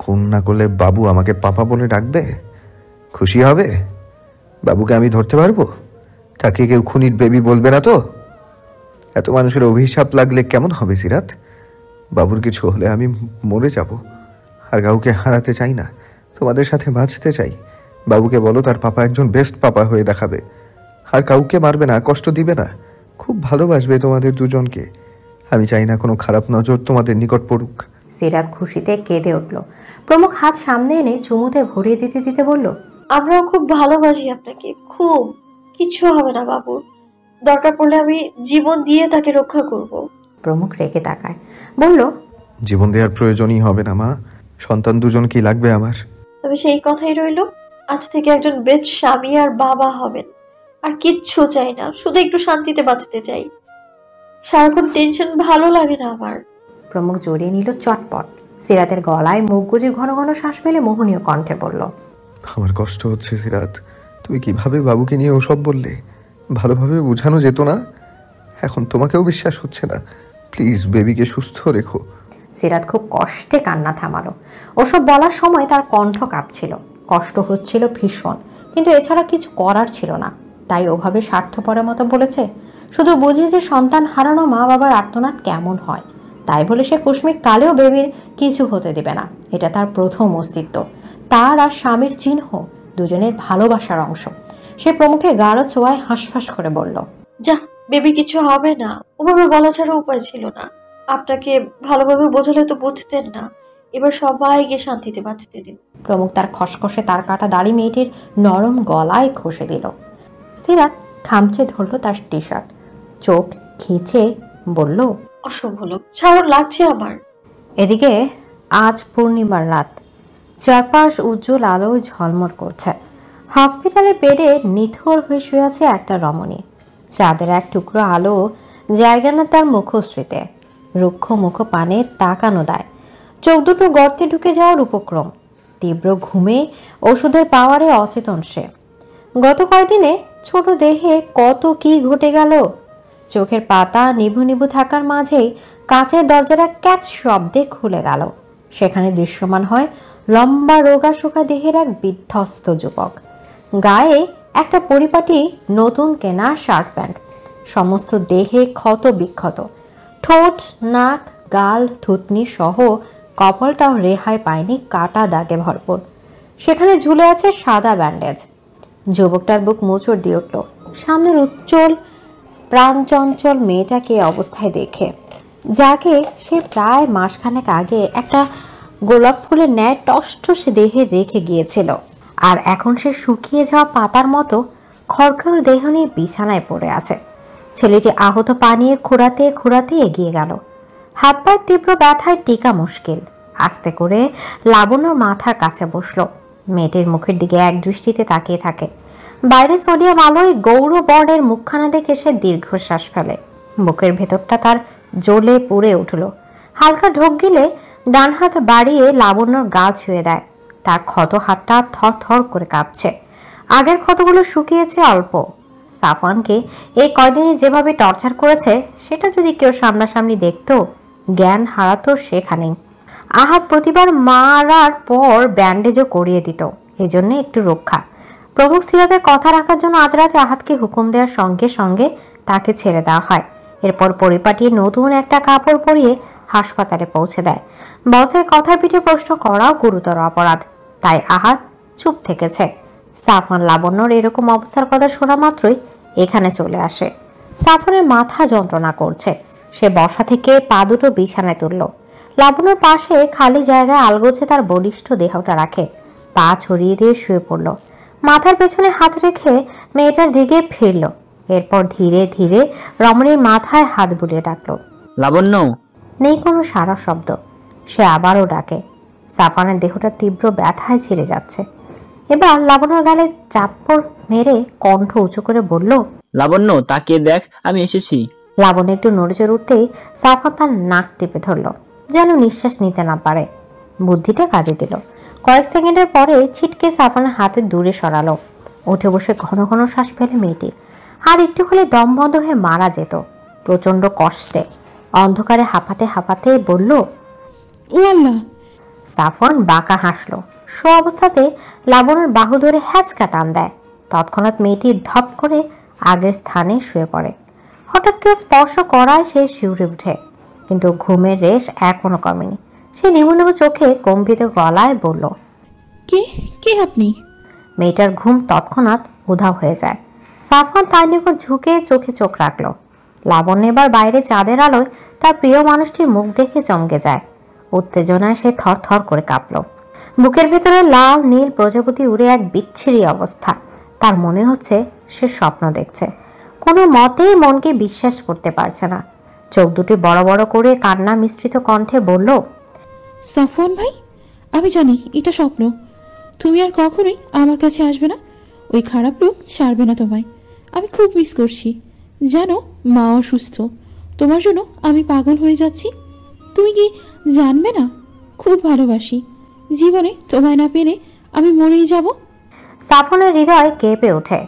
খুন না করলে বাবু আমাকে পাপা বলে ডাকবে? খুশি হবে? বাবুকে আমি ধরতে পারবো? তাকে কেউ খুনির বেবি বলবে না তো? এত মানুষের অভিশাপ লাগলে কেমন হবে সিরাত? বাবুর কিছু হলে আমি মরে যাব। আর কাউকে হারাতে চাই না, তোমাদের সাথে বাঁচতে চাই। বাবুকে বলো তার পাপা একজন বেস্ট পাপা হয়ে দেখাবে। আর কাউকে মারবে না, কষ্ট দিবে না, খুব ভালোবাসবে তোমাদের দুজনকে। আমি চাই না কোনো খারাপ নজর তোমাদের নিকট পড়ুক। সিরাত খুশিতে কেঁদে উঠল। প্রমুখ হাত সামনে এনে চুমুতে ভরিয়ে দিতে দিতে বলল, আমরাও খুব ভালোবাসি আপনাকে, খুব। কিচ্ছু হবে না বাবুর, দরকার পড়লে আমি জীবন দিয়ে তাকে রক্ষা করব। প্রমুখ রেগে তাকায়, বলল, জীবন দেওয়ার প্রয়োজনই হবে না মা, সন্তান দুজন কি লাগবে আমার। তবে সেই কথাই রইল, আজ থেকে একজন বেস্ট স্বামী আর বাবা হবেন। আর কিচ্ছু চাই না, শুধু একটু শান্তিতে বাঁচতে চাই। সারাক্ষণ টেনশন ভালো লাগে না আমার। প্রমুখ জড়িয়ে নিল চটপট। সিরাতের গলায় মুখ গুজে ঘন ঘন শ্বাস ফেলে মোহনীয় কণ্ঠে বলল, আমার কষ্ট হচ্ছে সিরাত, তুমি কিভাবে বাবুকে নিয়ে ওসব বললে? ভালোভাবে বোঝানো যেত না? এখন তোমাকেও বিশ্বাস হচ্ছে না? প্লিজ বেবিকে সুস্থ রেখো। সিরাত খুব কষ্টে কান্না থামালো। ওসব বলার সময় তার কণ্ঠ কাঁপছিল, কষ্ট হচ্ছিল ভীষণ, কিন্তু এছাড়া কিছু করার ছিল না। তাই ওভাবে স্বার্থপরের মতো বলেছে, শুধু বুঝি যে সন্তান হারানো মা বাবার আর্তনাদ কেমন হয়। তাই বলে সে কুস্মিক কালেও বেবির কিছু হতে দেবে না। এটা তার প্রথম অস্তিত্ব, তার আর স্বামীর চিহ্ন, দুজনের ভালোবাসার অংশ। সে প্রমুখের গাঢ় ছোঁয়ায় হাঁসফাঁস করে বলল, যা, বেবির কিছু হবে না। ওভাবে বলা ছাড়া উপায় ছিল না। আপনাকে ভালোভাবে বোঝালে তো বুঝতেন না। এবার সবাইকে শান্তিতে বাঁচতে দিন। প্রমুখ তার খসখসে তার কাটা দাড়ি মেয়েটির নরম গলায় ঘষে দিল। সিরাত খামচে ধরল তার টি শার্ট, চোখ খিঁচে বলল, অসম্ভব লোক, ছাড়ুন, লাগছে আমার। এদিকে আজ পূর্ণিমার রাত, চারপাশ উজ্জ্বল আলোয় ঝলমল করছে। হসপিটালের বেডে নিথর হয়ে শুয়ে আছে একটা রমণী। চাঁদের এক টুকরো আলো জায়গা না তার মুখশ্রীতে। রুক্ষ মুখ পানে তাকানো দেয়, চোখ দুটো গর্তে ঢুকে যাওয়ার উপক্রম। তীব্র ঘুমে ওষুধের পাওয়ারে অচেতন সে। গত কয়েকদিনে ছোট দেহে কত কি ঘটে গেল। চোখের পাতা নিভু নিভু থাকার মাঝেই কাঁচের দরজাটা ক্যাচ শব্দে খুলে গেল। সেখানে দৃশ্যমান হয় লম্বা রোগা শোকা দেহের এক বিধ্বস্ত যুবক। গায়ে একটা পরিপাটি নতুন কেনা শার্ট প্যান্ট, সমস্ত দেহে ক্ষত বিক্ষত। ঠোঁট, নাক, গাল, থুতনি সহ কপালটাও রেহাই পায়নি কাটা দাগে ভরপুর। সেখানে ঝুলে আছে সাদা ব্যান্ডেজ। যুবকটার বুক মোচড় দিয়ে উঠল সামনের উজ্জ্বল প্রাণচঞ্চল মেয়েটাকে অবস্থায় দেখে, যাকে সে প্রায় মাসখানেক আগে একটা গোলাপ ফুলের ন্যায় টসটসে দেহে রেখে গিয়েছিল। আর এখন সে শুকিয়ে যাওয়া পাতার মতো খড়খড় দেহ নিয়ে বিছানায় পড়ে আছে। ছেলেটি আহত পা নিয়ে খুঁড়াতে খুঁড়াতে এগিয়ে গেল। হাত পায়ের তীব্র ব্যথায় টিকা মুশকিল। আস্তে করে লাবণ্যর মাথার কাছে বসল। মেয়েটির মুখের দিকে এক দৃষ্টিতে তাকিয়ে থাকে। বাইরে সোডিয়াম আলোয় গৌর বর্ণের মুখখানা দেখে সে দীর্ঘশ্বাস ফেলে। বুকের ভেতরটা তার জ্বলে পুড়ে উঠল। হালকা ঢোক গিলে ডান হাত বাড়িয়ে লাবণ্যর গা ছুঁয়ে দেয়। তার ক্ষত হাতটা থর থর করে কাঁপছে। আগের ক্ষতগুলো শুকিয়েছে অল্প। সাফওয়ানকে এই কয়দিনে যেভাবে টর্চার করেছে, সেটা যদি কেউ সামনাসামনি দেখত, জ্ঞান হারাতো সেখানেই। আহাত প্রতিবার মারার পর ব্যান্ডেজও করিয়ে দিত, এজন্য একটু রক্ষা। প্রমুখ সিরাতের কথা রাখার জন্য আজ রাতে আহাতকে হুকুম দেওয়ার সঙ্গে সঙ্গে তাকে ছেড়ে দেওয়া হয়। এরপর পরিপাটিয়ে নতুন একটা কাপড় পরিয়ে হাসপাতালে পৌঁছে দেয়। বসের কথার পিঠে প্রশ্ন করাও গুরুতর অপরাধ, তাই আহাত চুপ থেকেছে। সাফওয়ান লাবণ্যর এরকম অবস্থার কথা শোনা মাত্রই এখানে চলে আসে। সাফওয়ানের মাথা যন্ত্রণা করছে। সে বসা থেকে পা দুটো বিছানায় তুলল। লাবণ্যর পাশে খালি জায়গায় আলগোছে তার বলিষ্ঠ দেহটা রাখে, পা ছড়িয়ে দিয়ে শুয়ে পড়ল। মাথার পেছনে হাত রেখে মেয়েটার দিকে ফিরল। এরপর ধীরে ধীরে রমণীর মাথায় হাত বুলিয়ে ডাকল, লাবণ্য। নেই কোনো সারা শব্দ। সে আবারও ডাকে। সাফওয়ানের দেহটা তীব্র ব্যথায় ছিঁড়ে যাচ্ছে। এবার লাবণ্যর গালে চাপড় মেরে কণ্ঠ উঁচু করে বলল, লাবণ্য, তাকিয়ে দেখ, আমি এসেছি। লাবণ্য একটু নড়েচড়ে উঠতেই সাফওয়ান তার নাক টিপে ধরল, যেন নিঃশ্বাস নিতে না পারে। বুদ্ধিটা কাজে দিল। কয়েক সেকেন্ডের পরে ছিটকে সাফওয়ানের হাতে দূরে সরালো। উঠে বসে ঘন ঘন শ্বাস ফেলে মেয়েটি। আর একটু হলে দম বন্ধ হয়ে মারা যেত প্রচন্ড কষ্টে। অন্ধকারে হাঁপাতে হাঁপাতে বলল, ও আল্লাহ। সাফওয়ান বাঁকা হাসলো। শো অবস্থাতে লাবণ্যর বাহু ধরে হ্যাচকা টান দেয়। তৎক্ষণাৎ মেয়েটি ধপ করে আগের স্থানে শুয়ে পড়ে। হঠাৎ কেউ স্পর্শ করায় সে শিউরে উঠে, কিন্তু ঘুমের রেশ এখনো কমেনি। সে নিবু নিবু চোখে কম্পিত গলায় বলল, কে কে আপনি? মেয়েটার ঘুম তৎক্ষণাৎ উধাও হয়ে যায়। সাফওয়ান তার নিকট ঝুঁকে চোখে চোখ রাখল। লাবণ্য এবার বাইরে চাঁদের আলোয় তার প্রিয় মানুষটির মুখ দেখে চমকে যায়। উত্তেজনায় সে থর থর করে কাঁপল। বুকের ভেতরে লাল নীল প্রজাপতি উড়ে এক বিচ্ছিরি অবস্থা। তার মনে হচ্ছে সে স্বপ্ন দেখছে। কোনো মতেই মনকে বিশ্বাস করতে পারছে না। চোখ দুটি বড় বড় করে কান্না মিশ্রিত কণ্ঠে বলল, সাফওয়ান ভাই, আমি জানি এটা স্বপ্ন। তুমি আর কখনোই আমার কাছে আসবে না। ওই খারাপ লোক ছাড়বে না তোমায়। আমি খুব মিস করছি। জানো, মা অসুস্থ। তোমার জন্য আমি পাগল হয়ে যাচ্ছি। তুমি কি জানবে না? খুব ভালোবাসি। জীবনে তোমায় না পেলে আমি মরেই যাব। সাফনের হৃদয় কেঁপে ওঠে।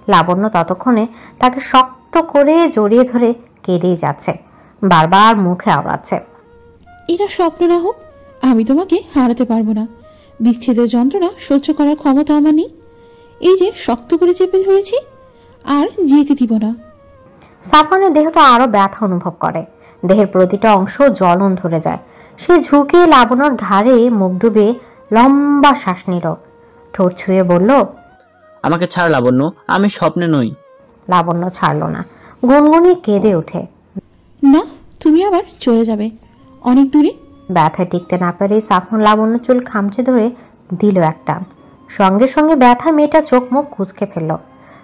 লাবণ্য ততক্ষণে তাকে শক্ত করে জড়িয়ে ধরে কেঁদেই যাচ্ছে, বারবার মুখে আওড়াচ্ছে, এটা স্বপ্ন না হোক, আমি তোমাকে হারাতে পারবো না। বিচ্ছেদের যন্ত্রণা সহ্য করার ক্ষমতা আমার নেই। এই যে শক্ত করে চেপে ধরেছি, আর যেতে দিব না। সাফনের দেহটা আরো ব্যথা অনুভব করে। দেহের প্রতিটা অংশ জ্বলন ধরে যায়। সে ঝুঁকে লাবণ্যর ঘাড়ে মুখ ডুবে লম্বা শ্বাস নিল। ঠোঁট ছুঁয়ে বলল, আমাকে ছাড় লাবণ্য, আমি স্বপ্নে নই। লাবণ্য ছাড়ল না, গুনগুনিয়ে কেঁদে ওঠে। না, তুমি আবার চলে যাবে অনেক দূরে। ব্যথায় টিকতে না পেরে সাফন লাবণ্য চুল খামচে ধরে দিল একটা। সঙ্গে সঙ্গে ব্যথা মেয়েটা চোখ মুখ কুঁচকে ফেলল।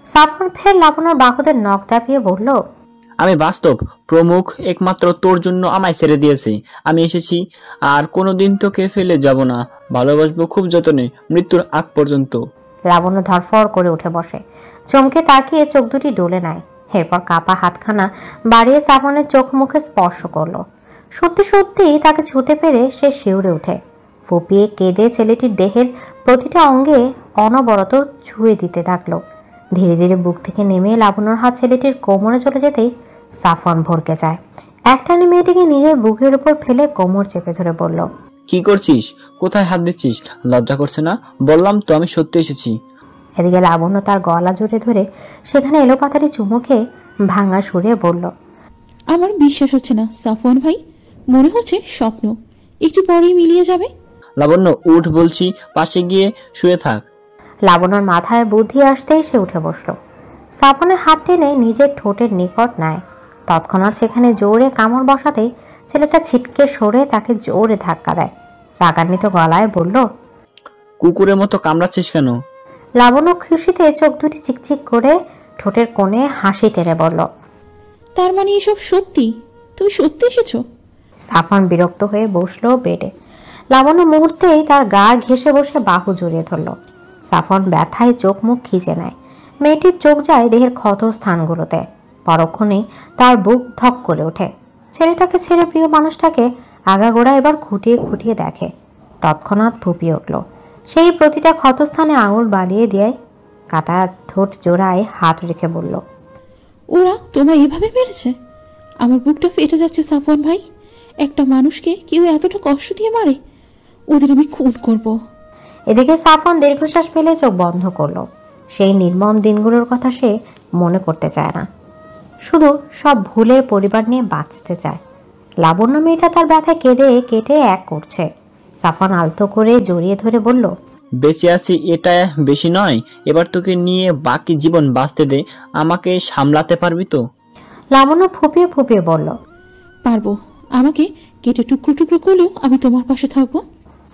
সাফন ফের লাবণ্যর বাহুদের নখ দাপিয়ে বলল, আমি বাস্তব প্রমুখ, একমাত্র তোর জন্য আমায় ছেড়ে দিয়েছে। আমি এসেছি, আর কোনোদিন তোকে ফেলে যাব না। ভালোবাসবো খুব যতনে, মৃত্যুর আগ পর্যন্ত। লাবণ্য ধরফর করে উঠে বসে, চমকে তাকিয়ে চোখ দুটি ডলে নেয়। এরপর কাপা হাতখানা বাড়িয়ে সাফনের চোখ মুখে স্পর্শ করলো। সত্যি সত্যি তাকে ছুঁতে পেরে সে শিউরে ওঠে। ফুপিয়ে কেঁদে ছেলেটির দেহের প্রতিটা অঙ্গে অনবরত ছুঁয়ে দিতে থাকলো। ধীরে ধীরে বুক থেকে নেমে লাবণ্যর হাত ছেলেটির কোমরে চলে যেতেই সাফন ভরকে যায়। একটানে মেয়েটিকে নিজের বুকের উপর ফেলে কোমর চেপে ধরে বলল, কি করছিস? কোথায় হাত দিচ্ছিস? লজ্জা করছে না? বললাম তো আমি সত্যি এসেছি। এদিকে লাবণ্য তার গলা জুড়ে ধরে সেখানে এলোপাতাড়ি চুমু খেয়ে ভাঙা সুরে বলল, আমার বিশ্বাস হচ্ছে না সাফওয়ান ভাই, মনে হচ্ছে স্বপ্ন। একটু পরেই মিলিয়ে যাবে। লাবণ্য উঠ বলছি, পাশে গিয়ে শুয়ে থাক। লাবণ্যর মাথায় বুদ্ধি আসতেই সে উঠে বসল। সাফনের হাত টেনে নিজের ঠোঁটের নিকট নেয়। তৎক্ষণাৎ সেখানে জোরে কামড় বসাতেই ছেলেটা ছিটকে সরে তাকে জোরে ধাক্কা দেয়। রাগান্বিত গলায় বলল, কুকুরের মতো কামড়াচ্ছিস কেন? লাবণ্য খুশিতে চোখ দুটি চিকচিক করে ঠোঁটের কোণে হাসি টেনে বলল, তার মানে এসব সত্যি? তুমি সত্যি এসেছো? সাফন বিরক্ত হয়ে বসলো বেডে। লাবণ্য মুহূর্তেই তার গা ঘেঁষে বসে বাহু জড়িয়ে ধরল। সাফন ব্যথায় চোখ মুখ খিচে নেয়। মেয়েটির চোখ যায় দেহের ক্ষত স্থানগুলোতে। পরক্ষণেই তার বুক ধক করে ওঠে। ছেলেটাকে ছেড়ে প্রিয় মানুষটাকে আগাগোড়া এবার খুঁটিয়ে খুঁটিয়ে দেখে। তৎক্ষণাৎ ফুপিয়ে উঠল। সেই প্রতিটা ক্ষতস্থানে আঙুল বাঁধিয়ে দিয়ে কাটা ঠোঁট জোড়ায় হাত রেখে বলল, ওরা তোমায় এভাবে মেরেছে? আমার বুকটা ফেটে যাচ্ছে সাফওয়ান ভাই। একটা মানুষকে কেউ এতটা কষ্ট দিয়ে মারে? ওদের আমি খুন করব। এদিকে সাফন দীর্ঘশ্বাস ফেলে চোখ বন্ধ করলো। সেই নির্মম দিনগুলোর কথা সে মনে করতে চায় না। শুধু সব ভুলে পরিবার নিয়ে বাঁচতে চায়। লাবণ্য মেয়েটা তার ব্যথা কেঁদে কেটে এক করছে। সাফন আলতো করে জড়িয়ে ধরে বলল, বেঁচে আছি এটা বেশি নয়। এবার তোকে নিয়ে বাকি জীবন বাঁচতে দে। আমাকে সামলাতে পারবি তো? লাবণ্য ফুপিয়ে ফুপিয়ে বলল, পারবো। আমাকে কেটে টুকরো টুকরো করলেও আমি তোমার পাশে থাকবো।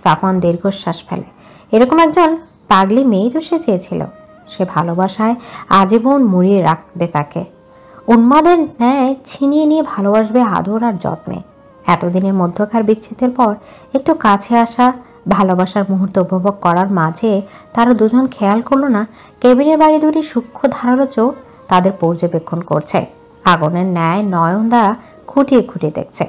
সাফন দীর্ঘশ্বাস ফেলে। এরকম একজন পাগলি মেয়েই তো সে চেয়েছিল। সে ভালোবাসায় আজীবন মুড়িয়ে রাখবে তাকে। উন্মাদের ন্যায় ছিনিয়ে নিয়ে ভালোবাসবে আদর আর যত্নে। এতদিনের মধ্যকার বিচ্ছেদের পর একটু কাছে আসা ভালোবাসার মুহূর্ত উপভোগ করার মাঝে তারা দুজন খেয়াল করলো না কেবিনের বাড়ি দুটি সূক্ষ্ম ধারালো চোখ তাদের পর্যবেক্ষণ করছে। আগুনের ন্যায় নয়ন দ্বারা খুঁটিয়ে খুঁটিয়ে দেখছে।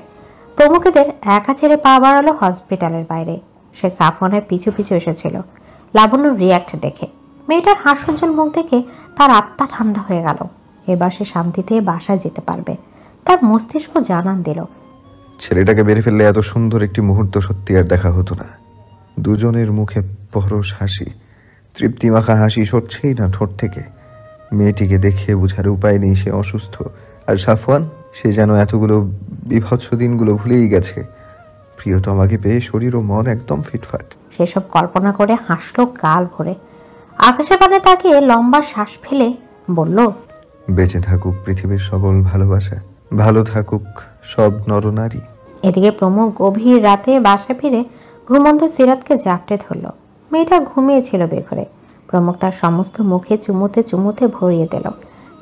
প্রমুখদের একা ছেড়ে পা বাড়ালো হসপিটালের বাইরে। সে সাফনের পিছু পিছু এসেছিল। লাবণ্য রিয়াক্ট দেখে, মেয়েটার হাস্যোজ্জ্বল মুখ দেখে তার আত্মা ঠান্ডা হয়ে গেল। এবার সে শান্তিতে বাসায় যেতে পারবে। তার মস্তিষ্ক জানান দিল, ছেলেটাকে মেরে ফেললে এত সুন্দর একটি মুহূর্ত সত্যি আর দেখা হতো না। দুজনের মুখে পরশ হাসি, তৃপ্তিমাখা হাসি সরছেই না ঠোঁট থেকে। মেয়েটিকে দেখে বোঝার উপায় নেই সে অসুস্থ। আর সাফওয়ান, সে যেন এতগুলো বিভৎস দিনগুলো ভুলেই গেছে। প্রিয়তমাকে পেয়ে শরীর ও মন একদম ফিটফাট। সেসব কল্পনা করে হাসলো গাল ভরে। আকাশের পানে তাকে লম্বা শ্বাস ফেলে বলল, বেঁচে থাকুক পৃথিবীর সকল ভালোবাসা, ভালো থাকুক সব নরনারী। এদিকে প্রমুখ গভীর রাতে বাসা ফিরে ঘুমন্ত সিরাতকে জাপটে ধরল। মেয়েটা ঘুমিয়েছিল বেঘরে। প্রমুখ তার সমস্ত মুখে চুমুতে চুমুতে ভরিয়ে দিল।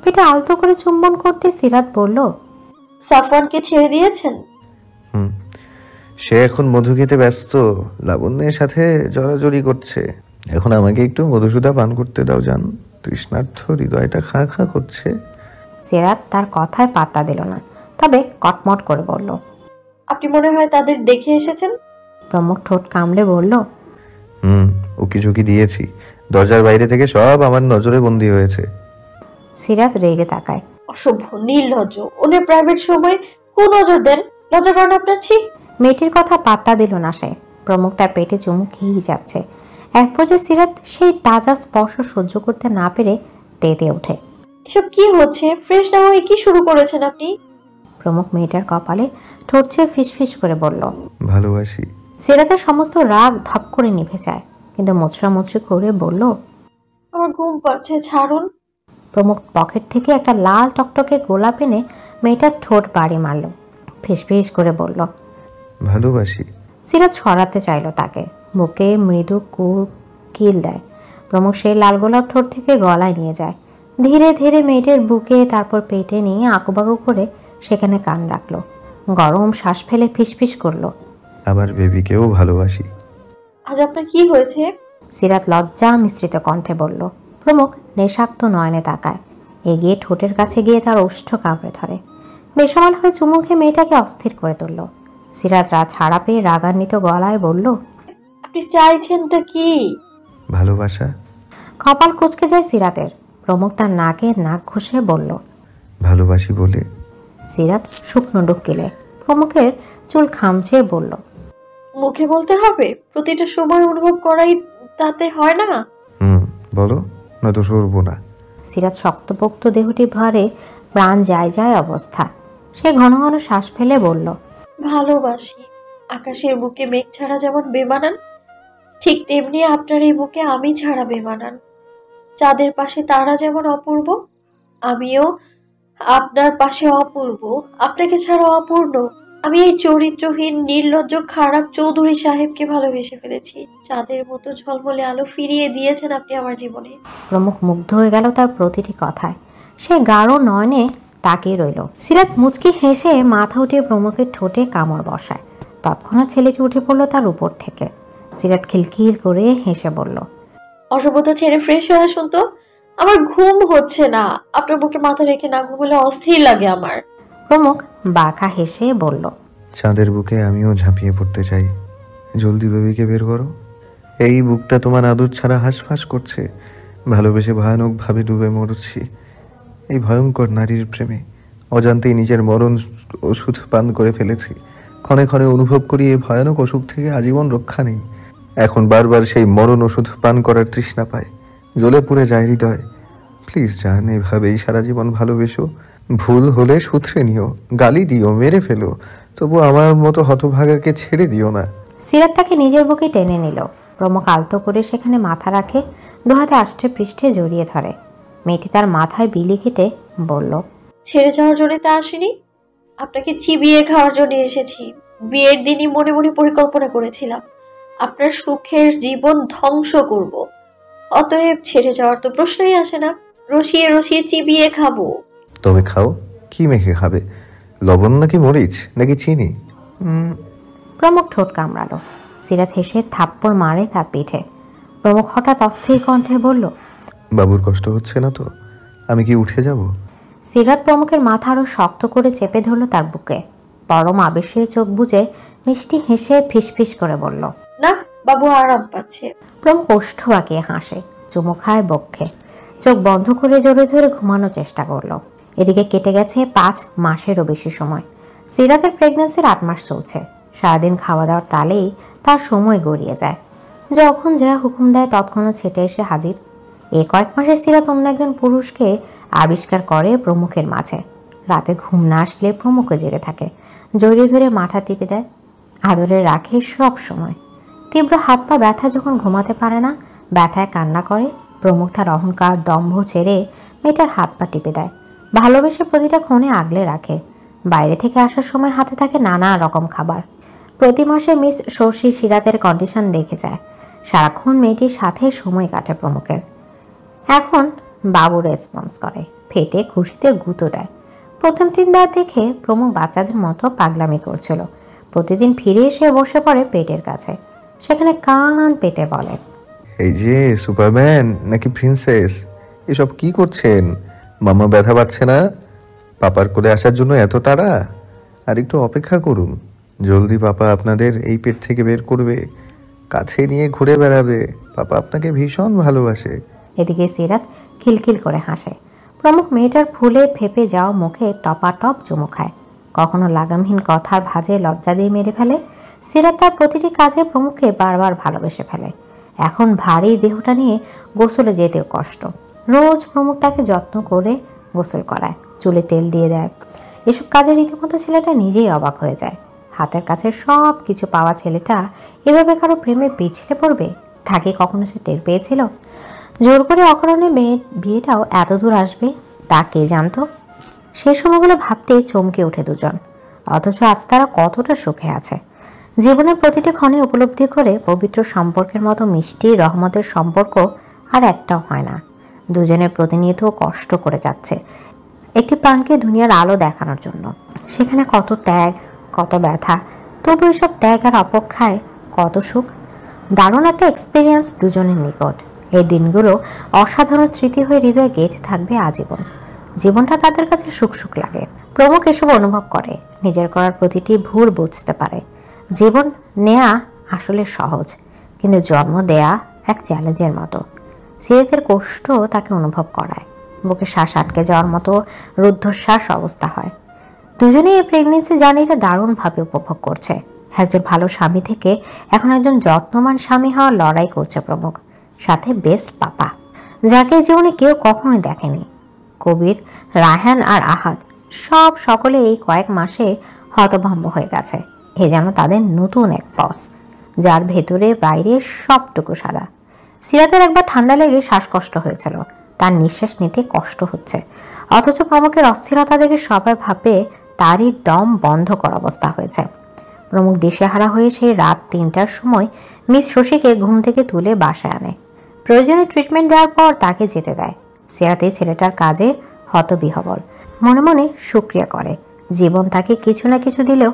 পেটে আলতো করে চুম্বন করতে সিরাত বলল, সাফওয়ানকে ছেড়ে দিয়েছেন? সে এখন মধু খেতে ব্যস্ত, লাবণ্যের সাথে জড়াজড়ি করছে। এখন আমাকে একটু মধুসূদা পান করতে দাও জান, তৃষ্ণার্থ হৃদয়টা খাঁ খাঁ করছে। সিরাত তার কথায় পাত্তা দিল না, তবে কটমট করে বলল, আপনি মনে হয় তাদের দেখে এসেছেন? প্রমুখ ঠোঁট কামড়ে বলল, উকি ঝুঁকি দিয়েছি, দরজার বাইরে থেকে সব আমার নজরে বন্দী হয়েছে। সিরাত রেগে তাকায়। অসভ্য, নির্লজ্জ, ওনার প্রাইভেট সময় কোন নজর দেন? লজ্জা করেন আপনার? ছি। মেয়েটির কথা পাত্তা দিল না সে। প্রমুখ তার পেটে চুমু খেয়েই যাচ্ছে। এক পর্যায়ে সিরাত সেই তাজা স্পর্শ সহ্য করতে না পেরে তেতে ওঠে। এসব কি হচ্ছে? ফ্রেশ না হয়ে কি শুরু করেছেন আপনি? প্রমুখ মেয়েটার কপালে ঠোঁট ছুঁয়ে ফিসফিস করে বলল, ভালোবাসি। সিরাতের সমস্ত রাগ ধপ করে নিভে যায়, কিন্তু মুচড়ামুচড়ি করে বলল, আমার ঘুম পাচ্ছে, ছাড়ুন। প্রমুখ পকেট থেকে একটা লাল টকটকে গোলাপ এনে মেয়েটার ঠোঁট বাড়ি মারল। ফিসফিস করে বলল, ভালোবাসি। সিরাত সরাতে চাইল তাকে, বুকে মৃদু কিল দেয়। প্রমুখ সেই লাল গোলাপ ঠোঁট থেকে গলায় নিয়ে যায়। ধীরে ধীরে মেয়েটির বুকে, তারপর পেটে নিয়ে আঁকুবাকু করে সেখানে কান রাখলো। গরম শ্বাস ফেলে ফিসফিস করলো, আমার বেবিকেও ভালোবাসি। আজ আপনার কি হয়েছে? সিরাত লজ্জা মিশ্রিত কণ্ঠে বলল। প্রমুখ নেশাক্ত নয়নে তাকায়। এগিয়ে ঠোঁটের কাছে গিয়ে তার ওষ্ঠ কামড়ে ধরে। বেসামাল হয়ে চুমু খেয়ে মেয়েটাকে অস্থির করে তুলল। সিরাত রাত ছাড়া পেয়ে রাগান্বিত গলায় বলল, আপনি চাইছেনটা কি? ভালোবাসা। কপাল কুঁচকে যায় সিরাতের। প্রমুখ তার নাকে নাক ঘষে বলল, ভালোবাসি বলে। সিরাত শুকনো ডুকিলে। প্রমুখের চুল খামচে বলল, মুখে বলতে হবে? প্রতিটা সময় অনুভব করাই তাতে হয় না? বলো, নয়তো সরবো না। সিরাত শক্তপোক্ত দেহটি ভারে প্রাণ যায় যায় অবস্থা। সে ঘন ঘন শ্বাস ফেলে বলল, ভালোবাসি। আকাশের বুকে মেঘ ছাড়া যেমন বেমানান, ঠিক তেমনি আপনার এই বুকে আমি ছাড়া বেমানান। চাঁদের পাশে তারা যেমন অপূর্ব, আমিও আপনার পাশে অপূর্ব, আপনাকে ছাড়া অপূর্ণ। আমি এই চরিত্রহীন, নির্লজ্জ, খারাপ চৌধুরী সাহেবকে ভালোবেসে ফেলেছি। চাঁদের মতো ঝলমলে আলো ফিরিয়ে দিয়েছেন আপনি আমার জীবনে। প্রমুখ মুগ্ধ হয়ে গেল তার প্রতিটি কথায়। সে গাঢ় নয়নে তাকিয়ে রইল। সিরাত মুচকি হেসে মাথা উঠিয়ে প্রমুখের ঠোঁটে কামড় বসায়। তৎক্ষণাৎ ছেলেটি উঠে পড়ল তার উপর থেকে। সিরাত খিলখিল করে হেসে বলল, অসভ্যতা ছেড়ে ফ্রেশ হয়ে আসুন তো। আমার ঘুম হচ্ছে না। আপনার বুকে মাথা রেখে না ঘুমলে অস্থির লাগে আমার। প্রমুখ বাঁকা হেসে বলল, চাঁদের বুকে আমিও ঝাঁপিয়ে পড়তে চাই। জলদি বেবিকে বের করো। এই বুকটা তোমার আদর ছাড়া হাঁসফাঁস করছে। ভালোবেসে ভয়ানকভাবে ডুবে মরছি এই ভয়ঙ্কর নারীর প্রেমে। অজান্তেই নিজের মরণ ওষুধ পান করে ফেলেছি। ক্ষণে ক্ষণে অনুভব করি এই ভয়ানক অসুখ থেকে আজীবন রক্ষা নেই। এখন বারবার সেই মরণ ওষুধ পান করার তৃষ্ণা পায়। জ্বলে পুড়ে যায় হৃদয়। প্লিজ জান, এভাবেই সারা জীবন ভালোবেসো। ভুল হলে শুধরে নিও, গালি দিও, মেরে ফেলো, তবু আমার মতো হতভাগাকে ছেড়ে দিও না। সিরাত তাকে নিজের বুকে টেনে নিল। প্রমুখ আলতো করে সেখানে মাথা রাখে, দুহাতে আষ্টে পৃষ্ঠে জড়িয়ে ধরে। মেয়েটি তার মাথায় বিলি খেতে বলল, ছেড়ে যাওয়ার জন্য তা আসেনি, আপনাকে চিবিয়ে খাওয়ার জন্য এসেছি। বিয়ের দিনই মনে মনে পরিকল্পনা করেছিলাম আপনার সুখের জীবন ধ্বংস করব। অতএব ছেড়ে যাওয়ার তো প্রশ্নই আসে না। রসিয়ে রসিয়ে চিবিয়ে খাবো। তবে খাও। কি মেখে খাবে? লবণ নাকি মরিচ নাকি চিনি? প্রমুখ ঠোঁট কামড়ালো। সিরাত হেসে থাপ্পড় মারে তার পিঠে। প্রমুখ হঠাৎ অস্থির কণ্ঠে বলল, বাবুর কষ্ট হচ্ছে না তো? আমি কি উঠে যাব? সিরাত প্রমুখের মাথা আরো শক্ত করে চেপে ধরল তার বুকে। পরম আবেশে চোখ বুজে মিষ্টি হেসে ফিসফিস করে বলল, না, বাবু আরাম পাচ্ছে। প্রমুখ ওষ্ঠ বাঁকিয়ে হাসে, চুমু খায় বক্ষে। চোখ বন্ধ করে জোরে ধরে ঘুমানোর চেষ্টা করলো। এদিকে কেটে গেছে 5 মাসেরও বেশি সময়। সিরাতের প্রেগন্যান্সির 8 মাস চলছে। সারাদিন খাওয়া দাওয়ার তালেই তার সময় গড়িয়ে যায়। যখন যা হুকুম দেয় তৎক্ষণাৎ ছেটে এসে হাজির। এই কয়েক মাসে সিরাত অন্য একজন পুরুষকে আবিষ্কার করে প্রমুখের মাঝে। রাতে ঘুম না আসলে প্রমুখও জেগে থাকে, জড়িয়ে ধরে মাথা টিপে দেয়, আদরে রাখে সব সময়। তীব্র হাত পা ব্যথা যখন ঘুমাতে পারে না, ব্যথায় কান্না করে, প্রমুখ তার অহংকার দম্ভ ছেড়ে মেয়েটার হাত পা টিপে দেয়, ভালোবেসে প্রতিটা ক্ষণে আগলে রাখে। বাইরে থেকে আসার সময় হাতে থাকে নানা রকম খাবার। প্রতি মাসে মিস শশী সিরাতের কন্ডিশন দেখে যায়। সারাক্ষণ মেয়েটির সাথে সময় কাটে প্রমুখের। এখন বাবু রেসপন্স করে, ফেটে খুশিতে গুঁতো দেয়। প্রথম 3 রাত দেখে প্রমুখ বাচ্চাদের মতো পাগলামি করছিল। প্রতিদিন ফিরে এসে বসে পড়ে পেটের কাছে, সেখানে কান পেতে বলে, এই যে সুপারম্যান নাকি প্রিন্সেস, এসব কি করছেন? মামা ব্যথা পাচ্ছে না? পাপার কোলে আসার জন্য এত তাড়া? আর একটু অপেক্ষা করুন, জলদি পাপা আপনাদের এই পেট থেকে বের করবে, কাছে নিয়ে ঘুরে বেড়াবে। পাপা আপনাকে ভীষণ ভালোবাসে। এদিকে সিরাত খিলখিল করে হাসে। প্রমুখ মেয়েটার ফুলে ফেপে যাওয়া মুখে টপাটপ চুমু খায়, কখনো লাগামহীন কথার ভাঁজে লজ্জা দিয়ে মেরে ফেলে। সিরাত তার প্রতিটি কাজে প্রমুখকে বারবার ভালোবেসে ফেলে। এখন ভারী দেহটা নিয়ে গোসলে যেতেও কষ্ট। রোজ প্রমুখ তাকে যত্ন করে গোসল করায়, চুলে তেল দিয়ে দেয়। এসব কাজে রীতিমতো ছেলেটা নিজেই অবাক হয়ে যায়। হাতের কাছে সব কিছু পাওয়া ছেলেটা এভাবে কারো প্রেমে পিছলে পড়বে, তাকে কখনো সে টের পেয়েছিল? জোর করে অকারণে মেয়ের বিয়েটাও এত দূর আসবে তা কে জানতো? সে সময়গুলো ভাবতেই চমকে ওঠে দুজন। অথচ আজ তারা কতটা সুখে আছে। জীবনের প্রতিটি ক্ষণে উপলব্ধি করে পবিত্র সম্পর্কের মতো মিষ্টি রহমতের সম্পর্ক আর একটাও হয় না। দুজনের প্রতিনিয়ত কষ্ট করে যাচ্ছে একটি প্রাণকে দুনিয়ার আলো দেখানোর জন্য। সেখানে কত ত্যাগ, কত ব্যথা, তবু এসব ত্যাগ আর অপেক্ষায় কত সুখ। দারুণ একটা এক্সপিরিয়েন্স দুজনের নিকট। এই দিনগুলো অসাধারণ স্মৃতি হয়ে হৃদয়ে গেঁথে থাকবে আজীবন। জীবনটা তাদের কাছে সুখ সুখ লাগে। প্রমুখ এসব অনুভব করে, নিজের করার প্রতিটি ভুল বুঝতে পারে। জীবন নেয়া আসলে সহজ, কিন্তু জন্ম দেয়া এক চ্যালেঞ্জের মতো। সিরাতের কষ্ট তাকে অনুভব করায়। বুকে শ্বাস আটকে যাওয়ার মতো রুদ্ধশ্বাস অবস্থা হয়। দুজনেই এই প্রেগনেন্সি জার্নিটা দারুণভাবে উপভোগ করছে। একজন ভালো স্বামী থেকে এখন একজন যত্নবান স্বামী হওয়ার লড়াই করছে প্রমুখ, সাথে বেস্ট পাপা, যাকে জীবনে কেউ কখনোই দেখেনি। কবির, রায়হান আর আহাদ সকলে এই কয়েক মাসে হতভম্ব হয়ে গেছে। এ যেন তাদের নতুন এক বস, যার ভেতরে বাইরে সবটুকু সাদা। সিরাতের একবার ঠান্ডা লেগে শ্বাসকষ্ট হয়েছিল, তার নিঃশ্বাস নিতে কষ্ট হচ্ছে। অথচ প্রমুখের অস্থিরতা দেখে সবাই ভাবে তারই দম বন্ধ করা অবস্থা হয়েছে। প্রমুখ দিশেহারা হয়ে সেই রাত 3টার সময় মিস শশীকে ঘুম থেকে তুলে বাসায় আনে। প্রয়োজনে ট্রিটমেন্ট দেওয়ার পর তাকে যেতে দেয়। সিরাতে ছেলেটার কাজে হতবিহবল, মনে মনে শুকরিয়া করে। জীবন তাকে কিছু না কিছু দিলেও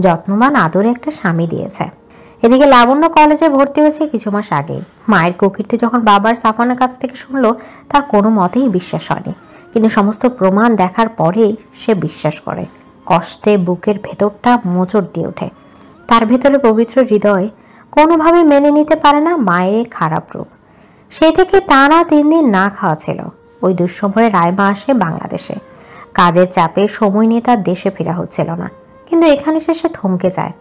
যত্নবান আদরে একটা স্বামী দিয়েছে। এদিকে লাবণ্য কলেজে ভর্তি হয়েছে কিছু মাস আগেই। মায়ের কুকীর্তি যখন বাবার সাফানের কাছ থেকে শুনলো, তার কোনো মতেই বিশ্বাস হয়নি। কিন্তু সমস্ত প্রমাণ দেখার পরেই সে বিশ্বাস করে। কষ্টে বুকের ভেতরটা মোচড় দিয়ে ওঠে। তার ভেতরে পবিত্র হৃদয় কোনোভাবে মেনে নিতে পারে না মায়ের খারাপ রূপ। সেই থেকে টানা 3 দিন না খাওয়া ছিল। ওই দুঃসময়ে রায়মা আসে বাংলাদেশে। কাজের চাপে সময় নিয়ে তার দেশে ফেরা হচ্ছিল না, কিন্তু এখানে সে থমকে যায়।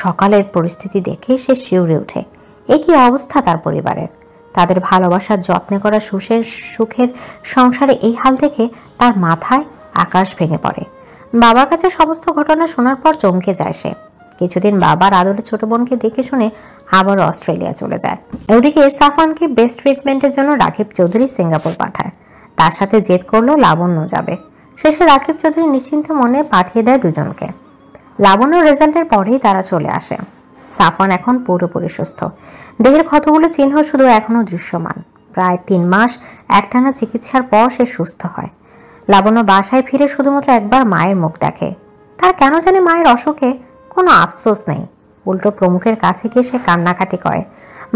সকালের পরিস্থিতি দেখে সে শিউরে ওঠে। এ কি অবস্থা তার পরিবারের! তাদের ভালোবাসার যত্নে করা সুখের সংসারে এই হাল দেখে তার মাথায় আকাশ ভেঙে পড়ে। বাবার কাছে সমস্ত ঘটনা শোনার পর চমকে যায় সে। কিছুদিন বাবার আদরে ছোট বোনকে দেখে শুনে আবার অস্ট্রেলিয়া চলে যায়। ওদিকে সাফানকে বেস্ট ট্রিটমেন্টের জন্য রাকিব চৌধুরী সিঙ্গাপুর পাঠায়। তার সাথে জেদ করলো লাবণ্য যাবে। শেষে রাকিব চৌধুরী নিশ্চিন্ত মনে পাঠিয়ে দেয় দুজনকে। লাবণ্য রেজাল্টের পরেই তারা চলে আসে। সাফান এখন পুরোপুরি সুস্থ। দেহের ক্ষতগুলো চিহ্ন শুধু এখনো দৃশ্যমান। প্রায় 3 মাস একটানা চিকিৎসার পর সে সুস্থ হয়। লাবণ্য বাসায় ফিরে শুধুমাত্র একবার মায়ের মুখ দেখে। তার কেন জানি মায়ের অসুখে কোনো আফসোস নেই। উল্টো প্রমুখের কাছে গিয়ে সে কান্নাকাটি করে,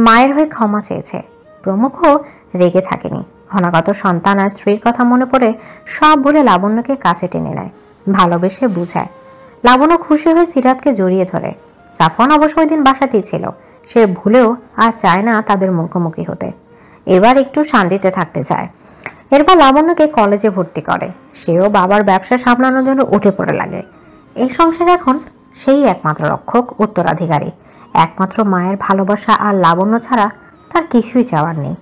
মায়ের হয়ে ক্ষমা চেয়েছে। প্রমুখও রেগে থাকেনি। অনাগত সন্তান আর স্ত্রীর কথা মনে পড়ে সব ভুলে লাবণ্যকে কাছে টেনে নেয়, ভালোবেসে বুঝায়। লাবণ্য খুশি হয়ে সিরাতকে জড়িয়ে ধরে। সাফওয়ান অবশ্য ওই দিন বাসাতেই ছিল। সে ভুলেও আর চায় না তাদের মুখোমুখি হতে। এবার একটু শান্তিতে থাকতে চায়। এরপর লাবণ্যকে কলেজে ভর্তি করে। সেও বাবার ব্যবসা সামলানোর জন্য উঠে পড়ে লাগে। এই সংসারে এখন সেই একমাত্র রক্ষক, উত্তরাধিকারী। একমাত্র মায়ের ভালোবাসা আর লাবণ্য ছাড়া তার কিছুই চাওয়ার নেই।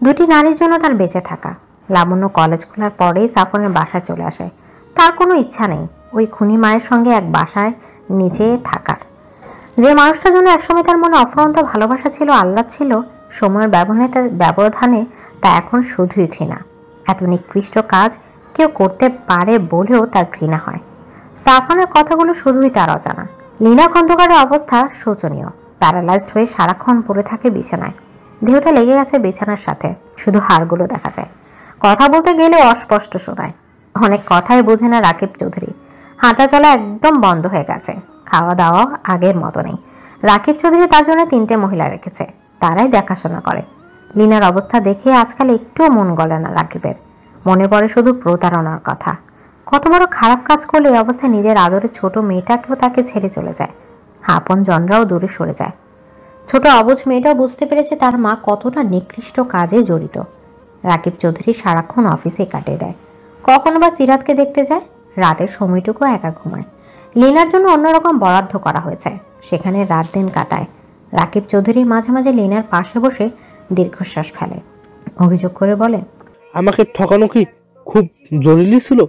দুটি নারীর জন্য তার বেঁচে থাকা। লাবণ্য কলেজ খোলার পরেই সাফনের বাসায় চলে আসে। তার কোনো ইচ্ছা নেই ওই খুনি মায়ের সঙ্গে এক বাসায় নিচে থাকার। যে মানুষটার জন্য একসময় তার মনে অফুরন্ত ভালোবাসা ছিল, আহ্লাদ ছিল, সময়ের ব্যবধানে তা এখন শুধুই ঘৃণা। এত নিকৃষ্ট কাজ কেউ করতে পারে বলেও তার ঘৃণা হয়। সাফনের কথাগুলো শুধুই তার অজানা। লীনা খন্দকারের অবস্থা শোচনীয়। প্যারালাইজড হয়ে সারাক্ষণ পড়ে থাকে বিছানায়। দেহটা লেগে গেছে বিছানার সাথে, শুধু হাড়গুলো দেখা যায়। কথা বলতে গেলে অস্পষ্ট শোনায়। অনেক কথাই বোঝে না রাকিব চৌধুরী। হাঁটা চলা একদম বন্ধ হয়ে গেছে। খাওয়া দাওয়া আগের মতো নেই। রাকিব চৌধুরী তার জন্য 3টে মহিলা রেখেছে, তারাই দেখাশোনা করে। লীনার অবস্থা দেখে আজকাল একটুও মন গলে না রাকিবের। মনে পড়ে শুধু প্রতারণার কথা। কত বড় খারাপ কাজ করলে এই অবস্থায় নিজের আদরের ছোট মেয়েটাকেও তাকে ছেড়ে চলে যায়। আপন জনরাও দূরে সরে যায়। ছোট অবুঝ মেয়েটাও বুঝতে পেরেছে তার মা কতটা নিকৃষ্ট কাজে জড়িত। রাকিব চৌধুরী সারাক্ষণ অফিসে কাটিয়ে দেয়। কখনো বা সিরাতকে দেখতে যায়। রাতের সময়টুকু একা ঘুমায়। লীনার জন্য অন্যরকম বরাদ্দ করা হয়েছে, সেখানে রাত দিন কাটায়। রাকিব চৌধুরী মাঝে মাঝে লীনার পাশে বসে দীর্ঘশ্বাস ফেলে। অভিযোগ করে বলে, আমাকে ঠকানো কি খুব জরুরি ছিল?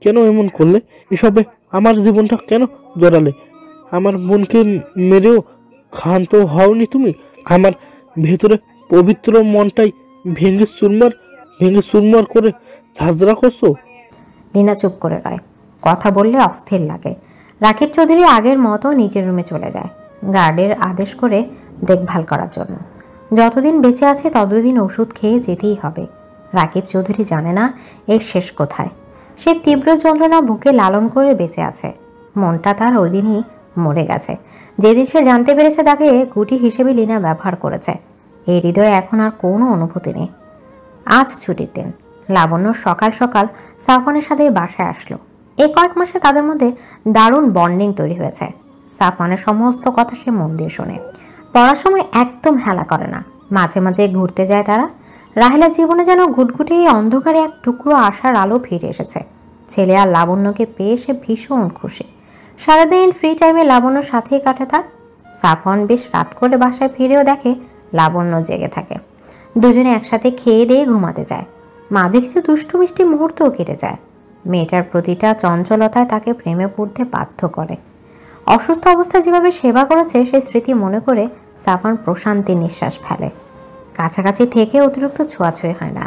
কেন এমন করলে? এসবে আমার জীবনটা কেন জড়ালে? আমার বোনকে মেরেও ক্ষান্ত হওনি তুমি? আমার ভেতরে পবিত্র মনটাই ভেঙে চুরমার করে ঝাঁঝরা করছো। লীনা চুপ করে রয়। কথা বললে অস্থির লাগে। রাকিব চৌধুরী আগের মতো নিজের রুমে চলে যায়, গার্ডের আদেশ করে দেখভাল করার জন্য। যতদিন বেঁচে আছে ততদিন ওষুধ খেয়ে যেতেই হবে। রাকিব চৌধুরী জানে না এর শেষ কোথায়। সে তীব্র যন্ত্রণা বুকে লালন করে বেঁচে আছে। মনটা তার ওই দিনই মরে গেছে, যেদিন সে জানতে পেরেছে তাকে গুটি হিসেবে লীনা ব্যবহার করেছে। এই হৃদয়ে এখন আর কোনো অনুভূতি নেই। আজ ছুটির দিন। লাবণ্য সকাল সকাল সাফনের সাথে বাসায় আসলো। এই কয়েক মাসে তাদের মধ্যে দারুণ বন্ডিং তৈরি হয়েছে। সাফনের সমস্ত কথা সে মন দিয়ে শোনে। পড়ার সময় একদম হেলা করে না। মাঝে মাঝে ঘুরতে যায় তারা। রাহেলার জীবনে যেন ঘুটঘুটে এই অন্ধকারে এক টুকরো আশার আলো ফিরে এসেছে। ছেলে আর লাবণ্যকে পেয়ে সে ভীষণ খুশি। সারাদিন ফ্রি টাইমে লাবণ্যর সাথেই কাটে তার। সাফন বেশ রাত করে বাসায় ফিরেও দেখে লাবণ্য জেগে থাকে। দুজনে একসাথে খেয়ে দিয়ে ঘুমাতে যায়। মাঝে কিছু দুষ্টু মিষ্টি মুহূর্তও কেটে যায়। মেয়েটার প্রতিটা চঞ্চলতায় তাকে প্রেমে পড়তে বাধ্য করে। অসুস্থ অবস্থায় যেভাবে সেবা করেছে সেই স্মৃতি মনে করে সাফন প্রশান্তি নিঃশ্বাস ফেলে। কাছাকাছি থেকে অতিরিক্ত ছোঁয়াছুঁই হয় না।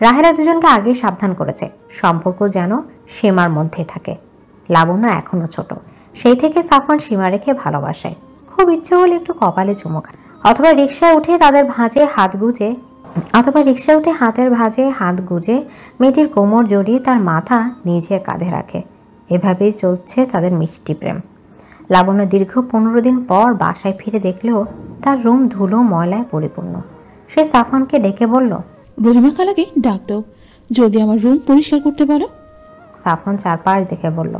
রাহেলা দুজনকে আগে সাবধান করেছে সম্পর্ক যেন সীমার মধ্যে থাকে। লাবণ্য এখনো ছোট, সেই থেকে সাফন সীমা রেখে ভালোবাসে। খুব ইচ্ছে হলে একটু কপালে চুমু খায়, অথবা রিক্সায় উঠে হাতের ভাঁজে হাত গুজে মেয়েটির কোমর জড়িয়ে তার মাথা নিজের কাঁধে রাখে। এভাবেই চলছে তাদের মিষ্টি প্রেম। লাবণ্য দীর্ঘ 15 দিন পর বাসায় ফিরে দেখলেও তার রুম ধুলো ময়লায় পরিপূর্ণ। সে সাফনকে ডেকে বলল, রহিমা খালাকে ডাক দাও, যদি আমার রুম পরিষ্কার করতে পারো। সাফন চারপাশ দেখে বলল,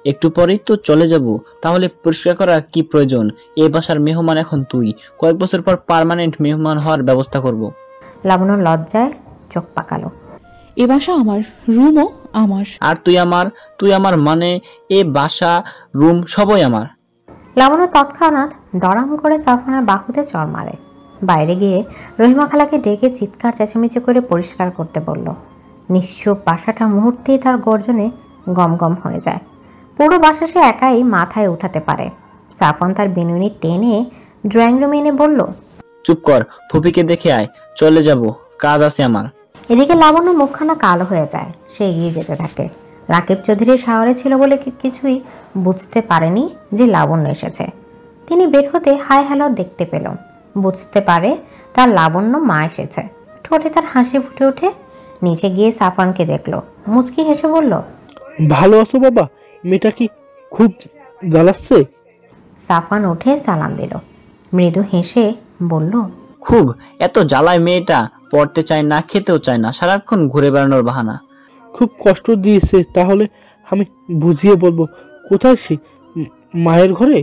একটু পরেই তো চলে যাব, তাহলে পরিষ্কার করার কি প্রয়োজন? এই বাসার মেহমান এখন তুই। কয়েক বছর পর পার্মানেন্ট মেহমান হওয়ার ব্যবস্থা করব। লাবণ্য লজ্জায় চোখ পাকালো। এ বাসা আমার, রুমও আমার। আর তুই আমার মানে এ বাসা, রুম সবই আমার। লাবণ্য তৎক্ষণাৎ দড়াম করে সাফনের বাহুতে চড় মারে। বাইরে গিয়ে রহিমা খালাকে ডেকে চিৎকার চেঁচামেচি করে পরিষ্কার করতে বলল। নিশ্চুপ বাসাটা মুহূর্তেই তার গর্জনে গমগম হয়ে যায়। পুরো বাসা সে একাই মাথায় উঠাতে পারে। সাফন তার বিনুনি টেনে ড্রয়িং রুমে এনে বলল, চুপ কর, ফুপিকে দেখে আয়, চলে যাব, কাজ আছে আমার। এদিকে লাবণ্য মুখখানা কালো হয়ে যায়। সে এগিয়ে যেতে থাকে। রাকিব চৌধুরী শাওয়ারে ছিল বলে কিছুই বুঝতে পারেনি যে লাবণ্য এসেছে। তিনি বের হতে হাই হ্যালো দেখতে পেল। বুঝতে পারে তার লাবণ্য মা এসেছে। ঠোঁটে তার হাসি ফুটে ওঠে। নিচে গিয়ে সাফনকে দেখলো। মুচকি হেসে বলল, ভালো আছো বাবা? মেয়েটা কি খুব জ্বালাচ্ছে? সাফন উঠে সালাম দিল। মৃদু হেসে বলল, খুব। এত জ্বালায় মেয়েটা, পড়তে চায় না, খেতেও চায় না, সারাক্ষণ ঘুরে বেড়ানোর বাহানা। খুব কষ্ট দিয়েছে? তাহলে আমি বুঝিয়ে বলবো। কোথায় সে? মায়ের ঘরে?